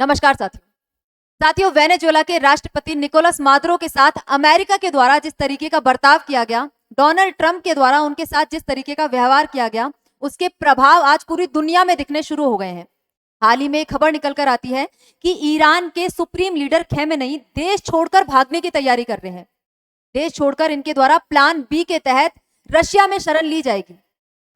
नमस्कार साथियों, वेनेजुएला के राष्ट्रपति निकोलस मादुरो के साथ अमेरिका के द्वारा जिस तरीके का बर्ताव किया गया, डोनाल्ड ट्रंप के द्वारा उनके साथ जिस तरीके का व्यवहार किया गया, उसके प्रभाव आज पूरी दुनिया में दिखने शुरू हो गए हैं। हाल ही में एक खबर निकल कर आती है कि ईरान के सुप्रीम लीडर खमेनेई देश छोड़कर भागने की तैयारी कर रहे हैं। देश छोड़कर इनके द्वारा प्लान बी के तहत रशिया में शरण ली जाएगी।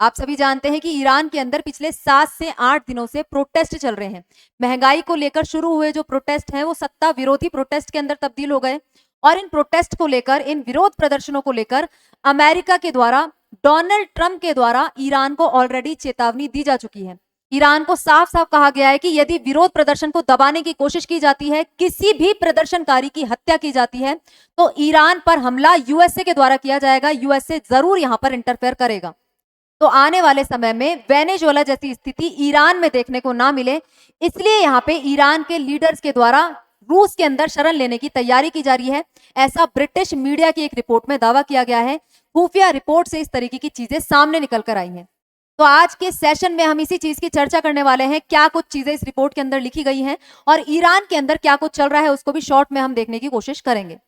आप सभी जानते हैं कि ईरान के अंदर पिछले 7 से 8 दिनों से प्रोटेस्ट चल रहे हैं। महंगाई को लेकर शुरू हुए जो प्रोटेस्ट हैं वो सत्ता विरोधी प्रोटेस्ट के अंदर तब्दील हो गए और इन प्रोटेस्ट को लेकर, इन विरोध प्रदर्शनों को लेकर अमेरिका के द्वारा, डोनाल्ड ट्रंप के द्वारा ईरान को ऑलरेडी चेतावनी दी जा चुकी है। ईरान को साफ साफ कहा गया है कि यदि विरोध प्रदर्शन को दबाने की कोशिश की जाती है, किसी भी प्रदर्शनकारी की हत्या की जाती है, तो ईरान पर हमला यूएसए के द्वारा किया जाएगा। यूएसए जरूर यहां पर इंटरफेयर करेगा। तो आने वाले समय में वेनेजुएला जैसी स्थिति ईरान में देखने को ना मिले, इसलिए यहाँ पे ईरान के लीडर्स के द्वारा रूस के अंदर शरण लेने की तैयारी की जा रही है। ऐसा ब्रिटिश मीडिया की एक रिपोर्ट में दावा किया गया है। खुफिया रिपोर्ट से इस तरीके की चीजें सामने निकल कर आई हैं। तो आज के सेशन में हम इसी चीज की चर्चा करने वाले हैं, क्या कुछ चीजें इस रिपोर्ट के अंदर लिखी गई हैं और ईरान के अंदर क्या कुछ चल रहा है उसको भी शॉर्ट में हम देखने की कोशिश करेंगे।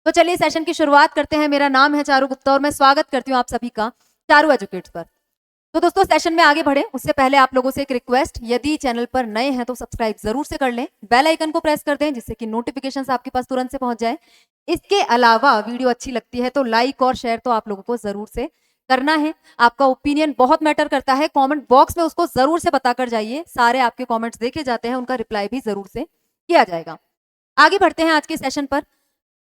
तो चलिए सेशन की शुरुआत करते हैं। मेरा नाम है चारू गुप्ता और मैं स्वागत करती हूँ आप सभी का चारू एजुकेट्स पर। तो दोस्तों, सेशन में आगे बढ़े उससे पहले आप लोगों से एक रिक्वेस्ट, यदि चैनल पर नए हैं तो सब्सक्राइब जरूर से कर लें, बेल आइकन को प्रेस कर दें जिससे कि नोटिफिकेशंस आपके पास तुरंत से पहुंच जाए। इसके अलावा वीडियो अच्छी लगती है तो लाइक और शेयर तो आप लोगों को जरूर से करना है। आपका ओपिनियन बहुत मैटर करता है, कमेंट बॉक्स में उसको जरूर से बताकर जाइए। सारे आपके कमेंट्स देखे जाते हैं, उनका रिप्लाई भी जरूर से किया जाएगा। आगे बढ़ते हैं आज के सेशन पर।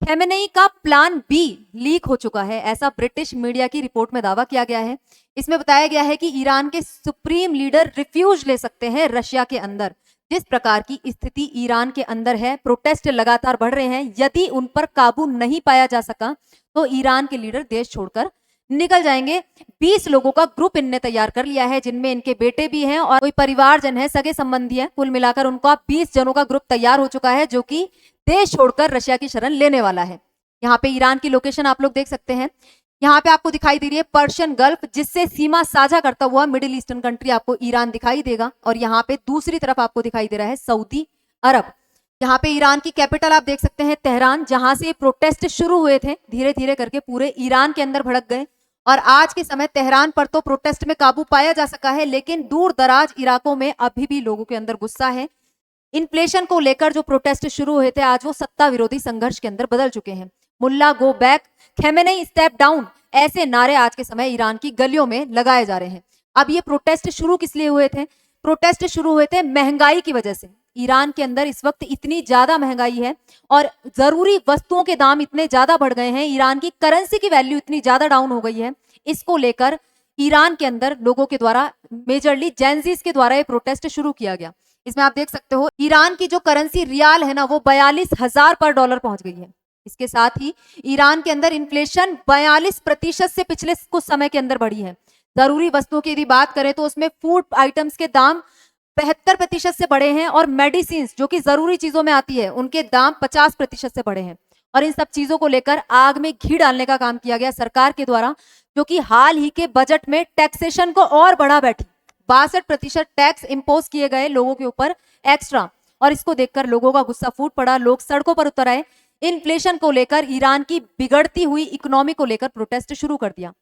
खमेनेई का प्लान बी लीक हो चुका है, ऐसा ब्रिटिश मीडिया की रिपोर्ट में दावा किया गया है। इसमें बताया गया है कि ईरान के सुप्रीम लीडर रिफ्यूज ले सकते हैं रशिया के अंदर। जिस प्रकार की स्थिति ईरान के अंदर है, प्रोटेस्ट लगातार बढ़ रहे हैं, यदि उन पर काबू नहीं पाया जा सका तो ईरान के लीडर देश छोड़कर निकल जाएंगे। 20 लोगों का ग्रुप इनने तैयार कर लिया है, जिनमें इनके बेटे भी हैं और कोई परिवारजन है, सगे संबंधी है। कुल मिलाकर उनका 20 जनों का ग्रुप तैयार हो चुका है, जो कि देश छोड़कर रशिया की शरण लेने वाला है। यहाँ पे ईरान की लोकेशन आप लोग देख सकते हैं। यहाँ पे आपको दिखाई दे रही है पर्शियन गल्फ, जिससे सीमा साझा करता हुआ मिडिल ईस्टर्न कंट्री आपको ईरान दिखाई देगा। और यहाँ पे दूसरी तरफ आपको दिखाई दे रहा है सऊदी अरब। यहाँ पे ईरान की कैपिटल आप देख सकते हैं तेहरान, जहां से प्रोटेस्ट शुरू हुए थे, धीरे धीरे करके पूरे ईरान के अंदर भड़क गए और आज के समय तेहरान पर तो प्रोटेस्ट में काबू पाया जा सका है, लेकिन दूर दराज इलाकों में अभी भी लोगों के अंदर गुस्सा है। इन्फ्लेशन को लेकर जो प्रोटेस्ट शुरू हुए थे, आज वो सत्ता विरोधी संघर्ष के अंदर बदल चुके हैं। मुल्ला go back, Khamenei step down, ऐसे नारे आज के समय ईरान की गलियों में लगाए जा रहे हैं। अब ये प्रोटेस्ट शुरू किस लिए हुए थे? प्रोटेस्ट शुरू हुए थे महंगाई की वजह से। ईरान के अंदर इस वक्त इतनी ज्यादा महंगाई है और जरूरी वस्तुओं के दाम इतने ज्यादा बढ़ गए हैं, ईरान की करेंसी की वैल्यू इतनी ज्यादा डाउन हो गई है। इसको लेकर ईरान के अंदर लोगों के द्वारा, मेजरली जेंजीज के द्वारा ये प्रोटेस्ट शुरू किया गया। इसमें आप देख सकते हो ईरान की जो करेंसी रियाल है ना, वो 42,000 पर डॉलर पहुंच गई है। इसके साथ ही ईरान के अंदर इन्फ्लेशन 42% से पिछले कुछ समय के अंदर बढ़ी है। जरूरी वस्तुओं की यदि बात करें तो उसमें फूड आइटम्स के दाम 75% से बढ़े हैं और मेडिसिन जो कि जरूरी चीजों में आती है, उनके दाम 50% से बढ़े हैं। और इन सब चीजों को लेकर आग में घी डालने का काम किया गया सरकार के द्वारा, जो कि हाल ही के बजट में टैक्सेशन को और बढ़ा बैठी। 62% टैक्स इंपोज किए गए लोगों के ऊपर एक्स्ट्रा, और इसको देखकर लोगों का गुस्सा फूट पड़ा, लोग सड़कों पर उतर आए। इन्फ्लेशन को लेकर, ईरान की बिगड़ती हुई इकोनॉमी को लेकर प्रोटेस्ट शुरू कर दिया।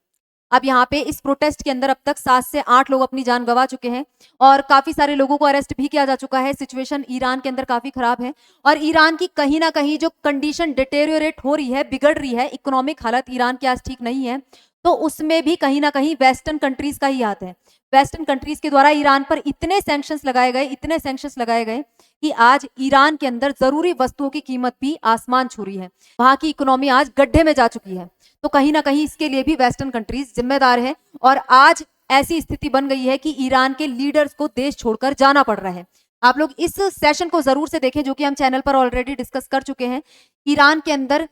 अब यहाँ पे इस प्रोटेस्ट के अंदर अब तक 7 से 8 लोग अपनी जान गंवा चुके हैं और काफी सारे लोगों को अरेस्ट भी किया जा चुका है। सिचुएशन ईरान के अंदर काफी खराब है और ईरान की कहीं ना कहीं जो कंडीशन डिटेरियोरेट हो रही है, बिगड़ रही है, इकोनॉमिक हालत ईरान की आज ठीक नहीं है, तो उसमें भी कहीं ना कहीं वेस्टर्न कंट्रीज का ही हाथ है। वेस्टर्न कंट्रीज के द्वारा ईरान पर इतने सैंक्शंस लगाए गए कि आज ईरान के अंदर जरूरी वस्तुओं की कीमत भी आसमान छू रही है। वहां की इकोनॉमी आज गड्ढे में जा चुकी है। तो कहीं ना कहीं इसके लिए भी वेस्टर्न कंट्रीज जिम्मेदार है और आज ऐसी स्थिति बन गई है कि ईरान के लीडर्स को देश छोड़कर जाना पड़ रहा है। आप लोग इस सेशन को जरूर से देखें, जो कि हम चैनल पर ऑलरेडी डिस्कस कर चुके हैं। ईरान के अंदर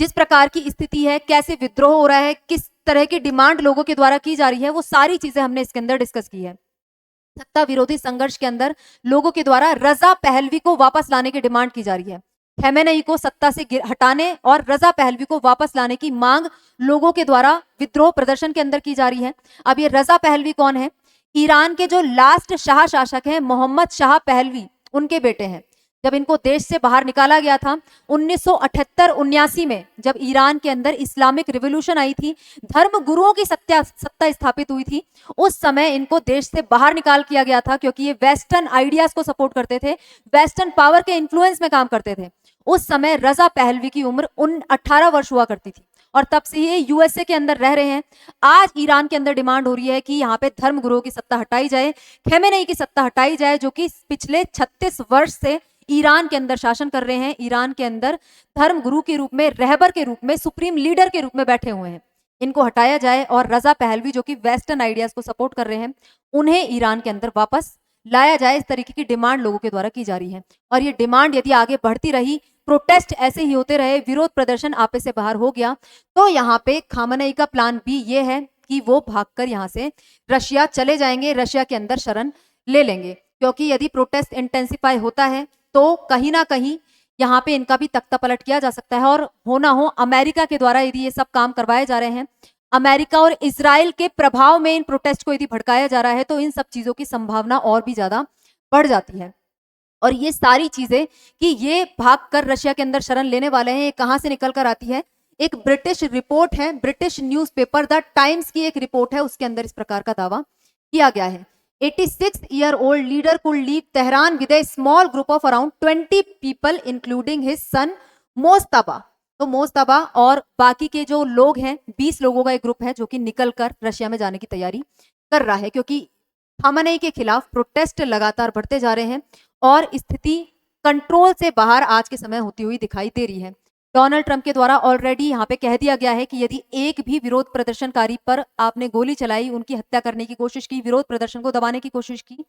जिस प्रकार की स्थिति है, कैसे विद्रोह हो रहा है, किस तरह की डिमांड लोगों के द्वारा की जा रही है, वो सारी चीजें हमने इसके अंदर डिस्कस की है। सत्ता विरोधी संघर्ष के अंदर लोगों के द्वारा रजा पहलवी को वापस लाने की डिमांड की जा रही है। खमेनेई को सत्ता से हटाने और रजा पहलवी को वापस लाने की मांग लोगों के द्वारा विद्रोह प्रदर्शन के अंदर की जा रही है। अब ये रजा पहलवी कौन है? ईरान के जो लास्ट शाह शासक हैं मोहम्मद शाह पहलवी, उनके बेटे हैं। जब इनको देश से बाहर निकाला गया था 1978-79 में, जब ईरान के अंदर इस्लामिक रिवॉल्यूशन आई थी, धर्म गुरुओं की सत्ता स्थापित हुई थी, उस समय इनको देश से बाहर निकाल किया गया था क्योंकि ये वेस्टर्न आइडियाज को सपोर्ट करते थे, वेस्टर्न पावर के इन्फ्लुएंस में काम करते थे। उस समय रजा पहलवी की उम्र 18 वर्ष हुआ करती थी और तब से ये यूएसए के अंदर रह रहे हैं। आज ईरान के अंदर डिमांड हो रही है कि यहाँ पे धर्म गुरुओं की सत्ता हटाई जाए, खेमेनेई की सत्ता हटाई जाए, जो कि पिछले 36 वर्ष से ईरान के अंदर शासन कर रहे हैं, ईरान के अंदर धर्म गुरु के रूप में, रहबर के रूप में, सुप्रीम लीडर के रूप में बैठे हुए हैं। इनको हटाया जाए और रजा पहलवी जो कि वेस्टर्न आइडियाज को सपोर्ट कर रहे हैं, उन्हें ईरान के अंदर वापस लाया जाए। इस तरीके की डिमांड लोगों के द्वारा की जा रही है और ये डिमांड यदि आगे बढ़ती रही, प्रोटेस्ट ऐसे ही होते रहे, विरोध प्रदर्शन आपे से बाहर हो गया, तो यहाँ पे खामेनेई का प्लान भी ये है कि वो भागकर यहाँ से रशिया चले जाएंगे, रशिया के अंदर शरण ले लेंगे। क्योंकि यदि प्रोटेस्ट इंटेंसिफाई होता है तो कहीं ना कहीं यहाँ पे इनका भी तख्ता पलट किया जा सकता है और हो ना हो अमेरिका के द्वारा यदि ये सब काम करवाए जा रहे हैं, अमेरिका और इजराइल के प्रभाव में इन प्रोटेस्ट को यदि भड़काया जा रहा है, तो इन सब चीजों की संभावना और भी ज्यादा बढ़ जाती है। और ये सारी चीजें कि ये भागकर रशिया के अंदर शरण लेने वाले हैं, ये कहां से निकल कर आती है? एक ब्रिटिश रिपोर्ट है, ब्रिटिश न्यूज़पेपर द टाइम्स की एक रिपोर्ट है, उसके अंदर इस प्रकार का दावा किया गया है। 86-year-old leader could leave Tehran with a small group of around 20 people including his son मोस्तबा। तो मोस्तबा और बाकी के जो लोग हैं, 20 लोगों का एक ग्रुप है जो कि निकलकर रशिया में जाने की तैयारी कर रहा है, क्योंकि खामेनेई के खिलाफ प्रोटेस्ट लगातार बढ़ते जा रहे हैं और स्थिति कंट्रोल से बाहर आज के समय होती हुई दिखाई दे रही है। डोनाल्ड ट्रंप के द्वारा ऑलरेडी यहाँ पे कह दिया गया है कि यदि एक भी विरोध प्रदर्शनकारी पर आपने गोली चलाई, उनकी हत्या करने की कोशिश की, विरोध प्रदर्शन को दबाने की कोशिश की,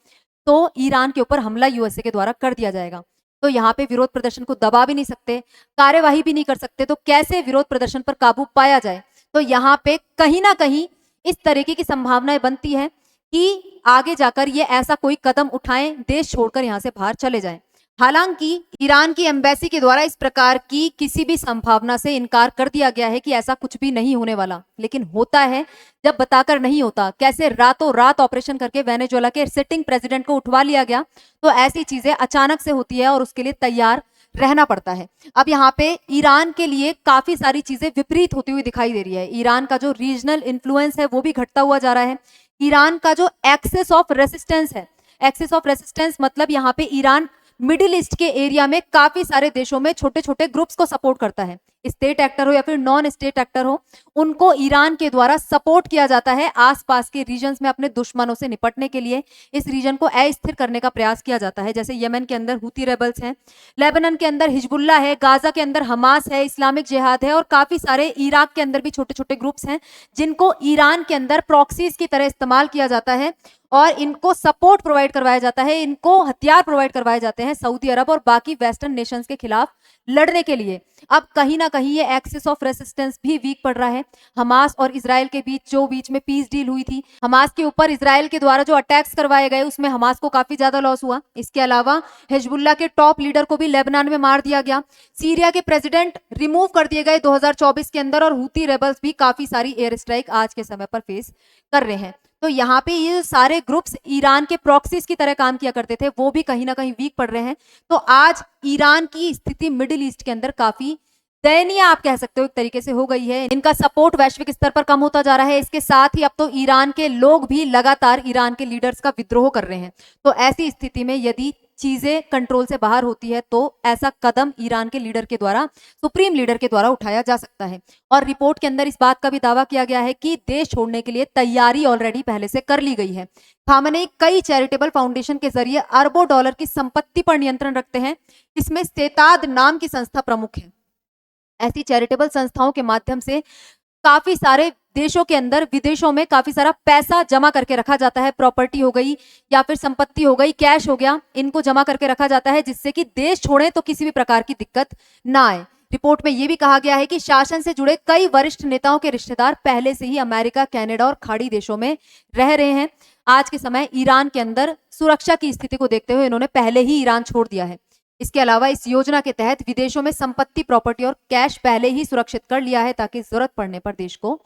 तो ईरान के ऊपर हमला यूएसए के द्वारा कर दिया जाएगा। तो यहाँ पे विरोध प्रदर्शन को दबा भी नहीं सकते, कार्यवाही भी नहीं कर सकते, तो कैसे विरोध प्रदर्शन पर काबू पाया जाए? तो यहाँ पे कहीं ना कहीं इस तरीके की संभावनाएं बनती है कि आगे जाकर ये ऐसा कोई कदम उठाएं, देश छोड़कर यहाँ से बाहर चले जाएं। हालांकि ईरान की एम्बेसी के द्वारा इस प्रकार की किसी भी संभावना से इनकार कर दिया गया है कि ऐसा कुछ भी नहीं होने वाला, लेकिन होता है जब बताकर नहीं होता। कैसे रातों रात ऑपरेशन करके वेनेजुएला के सिटिंग प्रेसिडेंट को उठवा लिया गया, तो ऐसी चीजें अचानक से होती है और उसके लिए तैयार रहना पड़ता है। अब यहाँ पे ईरान के लिए काफी सारी चीजें विपरीत होती हुई दिखाई दे रही है। ईरान का जो रीजनल इन्फ्लुएंस है वो भी घटता हुआ जा रहा है। ईरान का जो एक्सेस ऑफ रेसिस्टेंस है, एक्सेस ऑफ रेसिस्टेंस मतलब यहाँ पे ईरान मिडिल ईस्ट के एरिया में काफी सारे देशों में छोटे छोटे ग्रुप्स को सपोर्ट करता है। स्टेट एक्टर हो या फिर नॉन स्टेट एक्टर हो, उनको ईरान के द्वारा सपोर्ट किया जाता है आसपास के रीजन्स में अपने दुश्मनों से निपटने के लिए। इस रीजन को अस्थिर करने का प्रयास किया जाता है। जैसे यमन के अंदर हुती रेबल्स हैं, लेबनान के अंदर हिजबुल्ला है, गाजा के अंदर हमास है, इस्लामिक जिहाद है और काफी सारे इराक के अंदर भी छोटे छोटे ग्रुप्स हैं जिनको ईरान के अंदर प्रॉक्सीज की तरह इस्तेमाल किया जाता है और इनको सपोर्ट प्रोवाइड करवाया जाता है, इनको हथियार प्रोवाइड करवाए जाते हैं सऊदी अरब और बाकी वेस्टर्न नेशंस के खिलाफ लड़ने के लिए। अब कहीं ना कहीं ये एक्सिस ऑफ रेसिस्टेंस भी वीक पड़ रहा है। हमास और इजराइल के बीच जो बीच में पीस डील हुई थी, हमास के ऊपर इजराइल के द्वारा जो अटैक्स करवाए गए उसमें हमास को काफी ज्यादा लॉस हुआ। इसके अलावा हिजबुल्ला के टॉप लीडर को भी लेबनान में मार दिया गया। सीरिया के प्रेसिडेंट रिमूव कर दिए गए 2024 के अंदर और हुती रेबल्स भी काफी सारी एयर स्ट्राइक आज के समय पर फेस कर रहे हैं। तो यहाँ पे ये सारे ग्रुप्स ईरान के प्रॉक्सीज की तरह काम किया करते थे, वो भी कहीं ना कहीं वीक पड़ रहे हैं। तो आज ईरान की स्थिति मिडिल ईस्ट के अंदर काफी दयनीय आप कह सकते हो एक तरीके से हो गई है। इनका सपोर्ट वैश्विक स्तर पर कम होता जा रहा है। इसके साथ ही अब तो ईरान के लोग भी लगातार ईरान के लीडर्स का विद्रोह कर रहे हैं। तो ऐसी स्थिति में यदि चीजें कंट्रोल से बाहर होती है तो ऐसा कदम ईरान के लीडर के द्वारा, सुप्रीम लीडर के द्वारा उठाया जा सकता है। और रिपोर्ट के अंदर इस बात का भी दावा किया गया है कि देश छोड़ने के लिए तैयारी ऑलरेडी पहले से कर ली गई है। खामेनेई कई चैरिटेबल फाउंडेशन के जरिए अरबों डॉलर की संपत्ति पर नियंत्रण रखते हैं। इसमें सेताद नाम की संस्था प्रमुख है। ऐसी चैरिटेबल संस्थाओं के माध्यम से काफी सारे देशों के अंदर, विदेशों में काफी सारा पैसा जमा करके रखा जाता है। प्रॉपर्टी हो गई या फिर संपत्ति हो गई, कैश हो गया, इनको जमा करके रखा जाता है जिससे कि देश छोड़े तो किसी भी प्रकार की दिक्कत ना आए। रिपोर्ट में यह भी कहा गया है कि शासन से जुड़े कई वरिष्ठ नेताओं के रिश्तेदार पहले से ही अमेरिका, कनाडा और खाड़ी देशों में रह रहे हैं। आज के समय ईरान के अंदर सुरक्षा की स्थिति को देखते हुए इन्होंने पहले ही ईरान छोड़ दिया है। इसके अलावा इस योजना के तहत विदेशों में संपत्ति, प्रॉपर्टी और कैश पहले ही सुरक्षित कर लिया है ताकि जरूरत पड़ने पर देश को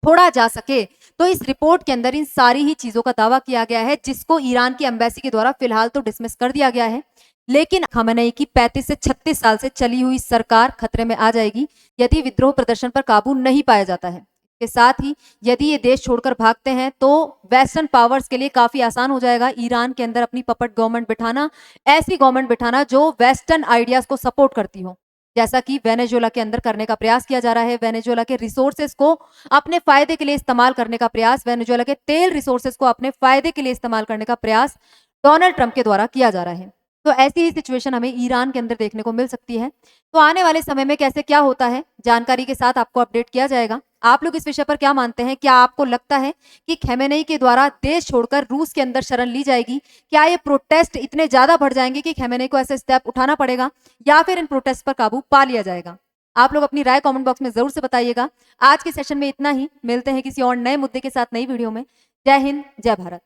छोड़ा जा सके। तो इस रिपोर्ट के अंदर इन सारी ही चीजों का दावा किया गया है जिसको ईरान की एम्बेसी के द्वारा फिलहाल तो डिसमिस कर दिया गया है। लेकिन खamenei की 35 से 36 साल से चली हुई सरकार खतरे में आ जाएगी यदि विद्रोह प्रदर्शन पर काबू नहीं पाया जाता है। के साथ ही यदि ये देश छोड़कर भागते हैं तो वेस्टर्न पावर्स के लिए काफी आसान हो जाएगा ईरान के अंदर अपनी पपट गवर्नमेंट बिठाना, ऐसी गवर्नमेंट बिठाना जो वेस्टर्न आइडियाज को सपोर्ट करती हो, जैसा कि वेनेजुएला के अंदर करने का प्रयास किया जा रहा है। वेनेजुएला के रिसोर्सेज को अपने फायदे के लिए इस्तेमाल करने का प्रयास, वेनेजुएला के तेल रिसोर्सेज को अपने फायदे के लिए इस्तेमाल करने का प्रयास डोनाल्ड ट्रंप के द्वारा किया जा रहा है। तो ऐसी ही सिचुएशन हमें ईरान के अंदर देखने को मिल सकती है। तो आने वाले समय में कैसे क्या होता है, जानकारी के साथ आपको अपडेट किया जाएगा। आप लोग इस विषय पर क्या मानते हैं? क्या आपको लगता है कि खमेनेई के द्वारा देश छोड़कर रूस के अंदर शरण ली जाएगी? क्या ये प्रोटेस्ट इतने ज्यादा बढ़ जाएंगे कि खमेनेई को ऐसे स्टेप उठाना पड़ेगा, या फिर इन प्रोटेस्ट पर काबू पा लिया जाएगा? आप लोग अपनी राय कमेंट बॉक्स में जरूर से बताइएगा। आज के सेशन में इतना ही, मिलते हैं किसी और नए मुद्दे के साथ नई वीडियो में। जय हिंद, जय भारत।